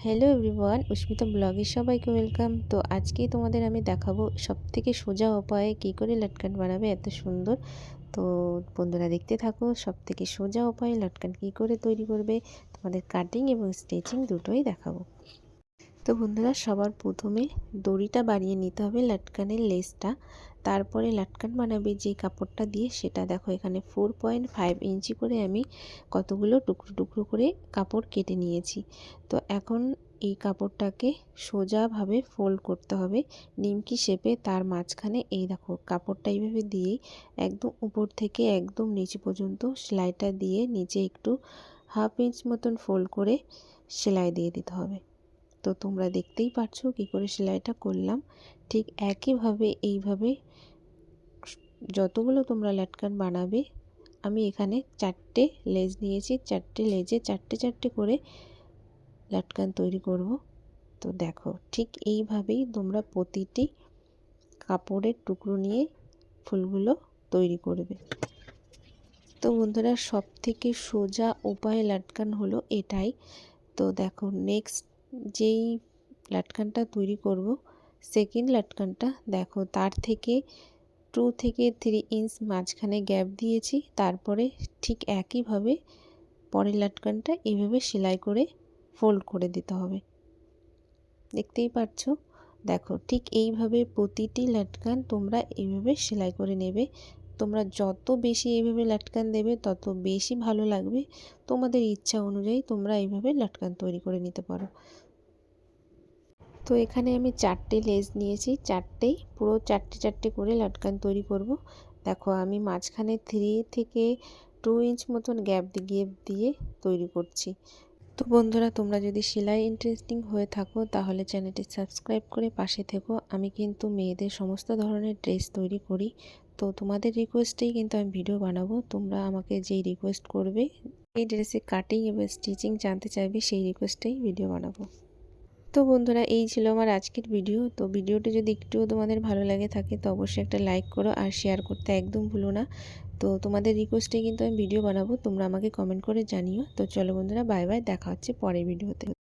Hello everyone, উস্মিতা ব্লগে সবাইকে welcome. তো আজকেই তোমাদের আমি দেখাবো সবথেকে সোজা উপায়ে কী করে লটকান বানাবে এত সুন্দর। তো বন্ধুরা দেখতে থাকো, সবথেকে সোজা উপায়ে লটকান কী করে তৈরি করবে, তোমাদের কাটিং এবং স্টিচিং দুটোই দেখাবো। তো বন্ধুরা সবার প্রথমে দড়িটা বানিয়ে নিতে হবে লটকানের লেসটা। তারপরে লটকান বানাবে যে কাপড়টা দিয়ে সেটা দেখো, এখানে 4.5 ইঞ্চি করে আমি কতগুলো টুকরো টুকরো করে কাপড় কেটে নিয়েছি। তো এখন এই কাপড়টাকে সোজাভাবে ফোল্ড করতে হবে নিমকি শেপে। তার মাঝখানে এই দেখো কাপড়টা এইভাবে দিয়েই একদম উপর থেকে একদম নিচে পর্যন্ত সেলাইটা দিয়ে নিচে একটু 1/2 ইঞ্চ মতন ফোল্ড করে সেলাই দিয়ে দিতে হবে। তো তোমরা দেখতেই পাচ্ছো কী করে সেলাইটা করলাম। ঠিক একইভাবে এইভাবে যতগুলো তোমরা লটকান বানাবে, আমি এখানে 4টে লেজ নিয়েছি, 4টে লেজে 4টে 4টে করে লটকান তৈরি করব। তো দেখো ঠিক এইভাবেই তোমরা প্রতিটি কাপড়ের টুকরো নিয়ে ফুলগুলো তৈরি করবে। তো বন্ধুরা সব থেকে সোজা উপায় লটকান হলো এটাই। তো দেখো নেক্সট যেই লটকানটা তৈরি করব, সেকেন্ড লটকানটা দেখো তার থেকে 2 থেকে 3 ইঞ্চ মাঝখানে গ্যাপ দিয়েছি। তারপরে ঠিক একইভাবে পরের লটকানটা এইভাবে সেলাই করে ফোল্ড করে দিতে হবে। দেখতেই পাচ্ছ, দেখো ঠিক এইভাবে প্রতিটি লটকান তোমরা এইভাবে সেলাই করে নেবে। তোমরা যত বেশি এইভাবে লটকান দেবে তত বেশি ভালো লাগবে। তোমাদের ইচ্ছা অনুযায়ী তোমরা এইভাবে লটকান তৈরি করে নিতে পারো। তো এখানে আমি 4টে লেস নিয়েছি, 4টেই পুরো 4টে 4টে করে লটকান তৈরি করব। দেখো আমি মাঝখানে 3 থেকে 2 ইঞ্চ মতন গ্যাপ দিয়ে তৈরি করছি। তো বন্ধুরা তোমরা যদি সেলাই ইন্টারেস্টিং হয়ে থাকো তাহলে চ্যানেলটি সাবস্ক্রাইব করে পাশে থেকো। আমি কিন্তু মেয়েদের সমস্ত ধরনের ড্রেস তৈরি করি। তো তোমাদের রিকোয়েস্টেই কিন্তু আমি ভিডিও বানাবো। তোমরা আমাকে যেই রিকোয়েস্ট করবে, এই ড্রেসের কাটিং এবং স্টিচিং জানতে চাইবে, সেই রিকোয়েস্টেই ভিডিও বানাবো। তো বন্ধুরা এই ছিল আমার আজকের ভিডিও। তো ভিডিওটি যদি একটুও তোমাদের ভালো লাগে থাকে তো অবশ্যই একটা লাইক করো আর শেয়ার করতে একদম ভুলো না। তো তোমাদের রিকোয়েস্টে কিন্তু আমি ভিডিও বানাবো, তোমরা আমাকে কমেন্ট করে জানিও। তো চলো বন্ধুরা, বাই বাই, দেখা হচ্ছে পরের ভিডিওতে।